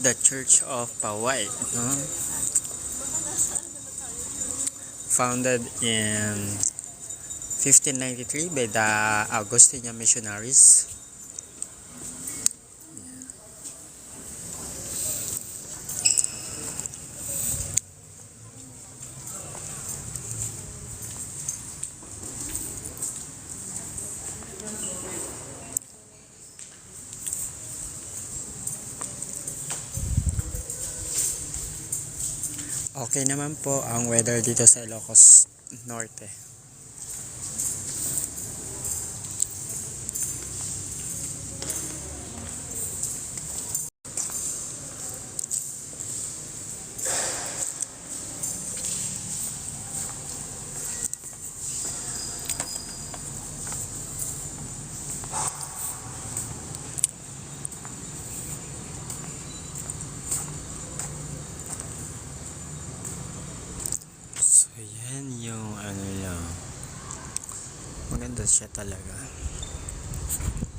the Church of Paway, no? Founded in 1593 by the Augustinian missionaries. Okay naman po ang weather dito sa Ilocos Norte. So yan yung ano lang, maganda siya talaga,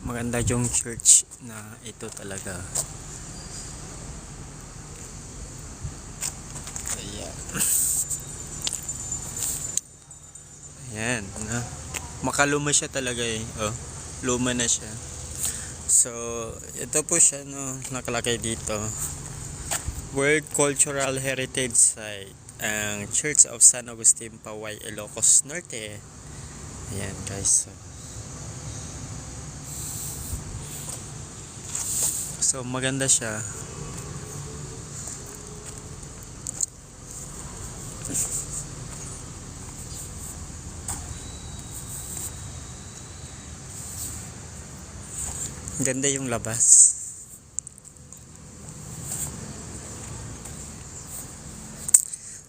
maganda yung church na ito talaga. Ayan na, makaluma siya talaga eh. Oh, luma na siya. So ito po siya, no, nakalagay dito, World Cultural Heritage Site, ang Church of San Agustin, Paway, Ilocos Norte. Ayan guys, so maganda siya. Ganda yung labas.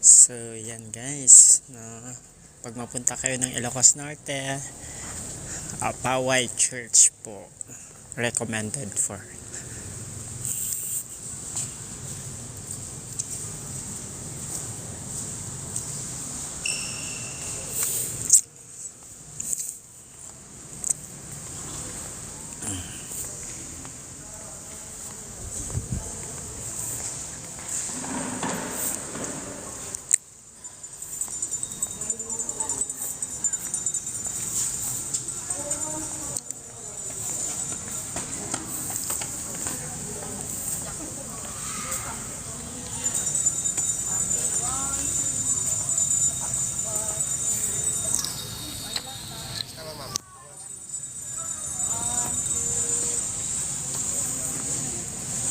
So yan guys, no, pag mapunta kayo ng Ilocos Norte, Paway Church po recommended for.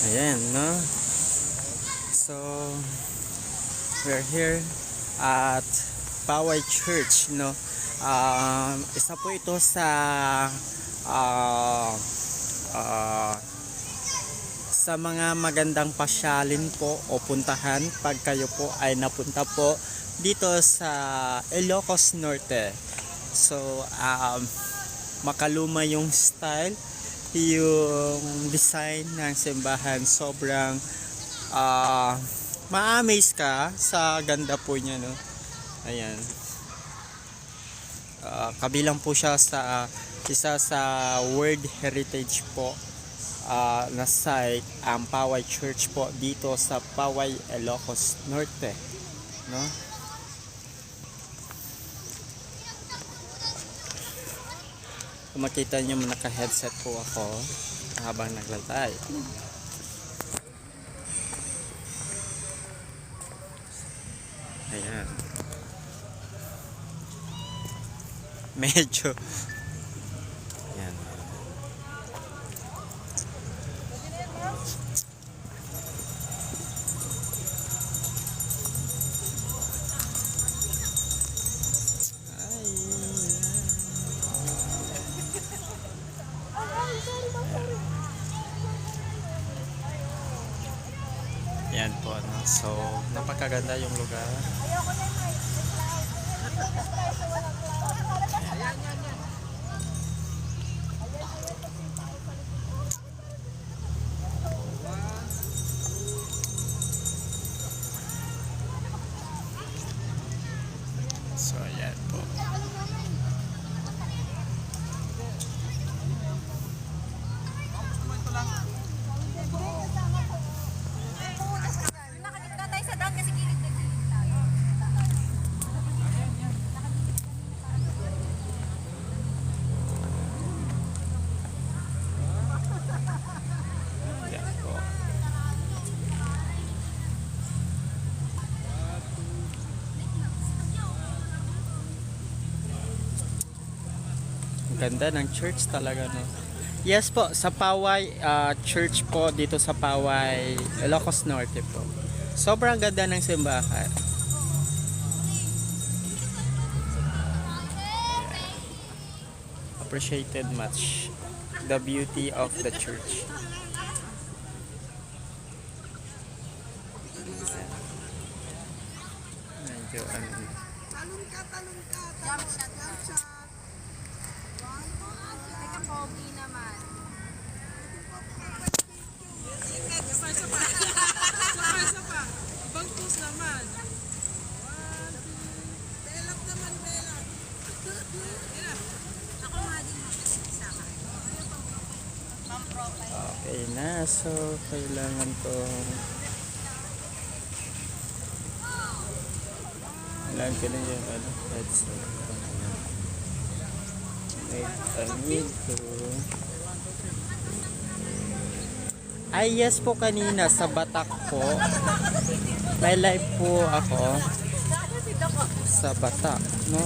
Ayan, no? So we're here at Paway Church, no? Isa po ito sa sa mga magandang pasyalin po o puntahan pag kayo po ay napunta po dito sa Ilocos Norte. So makaluma yung style, yung design ng simbahan, sobrang ma-amaze ka sa ganda po niya, no? Ayan, kabilang po siya sa isa sa World Heritage po na site, ang Paway Church po dito sa Paway, Ilocos Norte, no? Kung makita nyo, naka-headset po ako habang naglalakad. Ayan. Medyo ayan. Yan po, no? So napakaganda yung lugar. So yan po. Ganda ng church talaga, no? Yes po, sa Paway Church po dito sa Paway, Ilocos Norte po. Sobrang ganda ng simbahan. Appreciated much the beauty of the church. Medyo ano. Talon ka, talon ka. Jump shot. Teka, pogi naman. Isa pa. Ibang pose naman. Belak naman, belak. Ako nga din sama. Okay na, so kailangan ko na yung ano, headset. I need to ay yes po, kanina sa Batak po may live po ako sa Batak, no?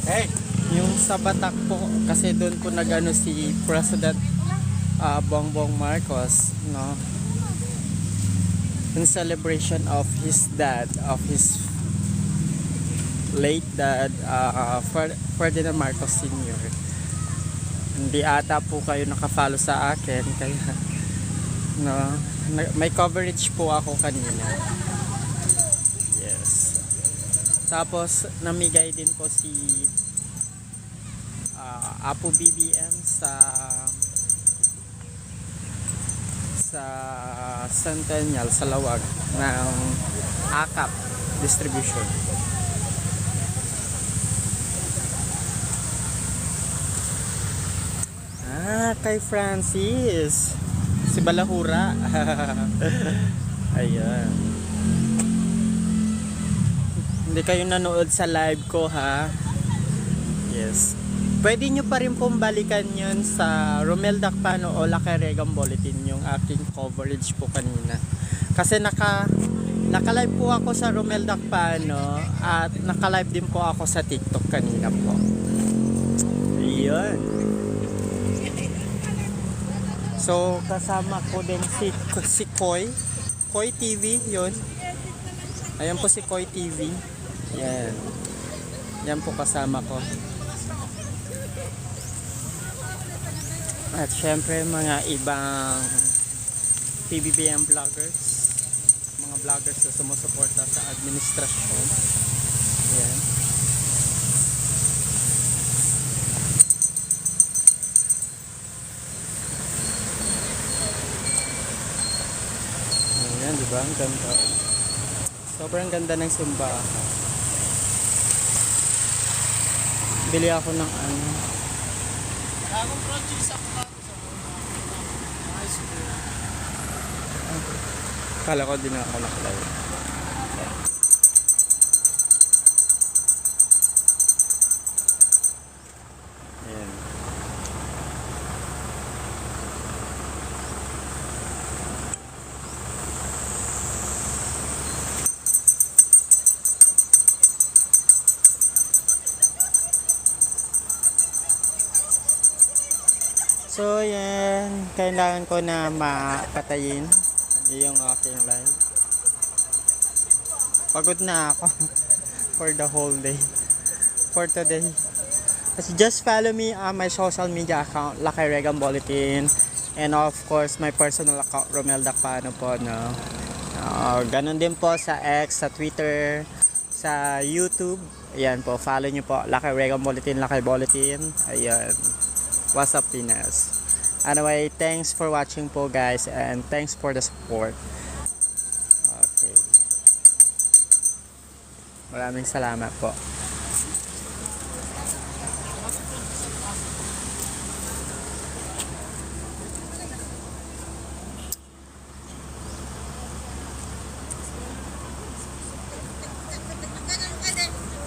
Hey, yung sa Batak po kasi doon po nagano si President Bongbong Marcos, no, in celebration of his late dad, Ferdinand Marcos Sr. Hindi ata po kayo nakafollow sa akin, kaya no, may coverage po ako kanina. Yes. Tapos namigay din po si Apo BBM sa Centennial sa Lawag ng AKAP distribution. Kay Francis si Balahura. Ayan. Hindi kayo nanood sa live ko, ha? Yes. Pwede nyo pa rin pong balikan yun sa Romel Dacpano o Lacay-Regan Bulletin, yung aking coverage po kanina. Kasi naka-live po ako sa Romel Dacpano at naka-live din po ako sa TikTok kanina po. Ayun. So kasama ko din si Koy TV, yun. Ayan po si Koy TV. Yan. Yan po kasama ko. At syempre mga ibang PBBM vloggers, mga vloggers na sumusuporta sa administrasyon. Ayan. Ayan, diba? Ang ganda. Sobrang ganda ng simbahan. Bili ako ng ano. Bagong project ako sa high school. Kala ko din ako nakalive. Ayan. So yan, kailangan ko na mapatayin yung aking live. Pagod na ako for the whole day, for today. Just follow me on my social media account, Lacay-Regan Bulletin, and of course my personal account, Romel Dacpano po, no? Ganun din po sa X, sa Twitter, sa YouTube. Ayan po, follow nyo po, Lacay-Regan Bulletin, Lacay Bulletin. Ayan. What's up, Pinas? Anyway, thanks for watching po, guys, and thanks for the support. Okay. Maraming salamat po.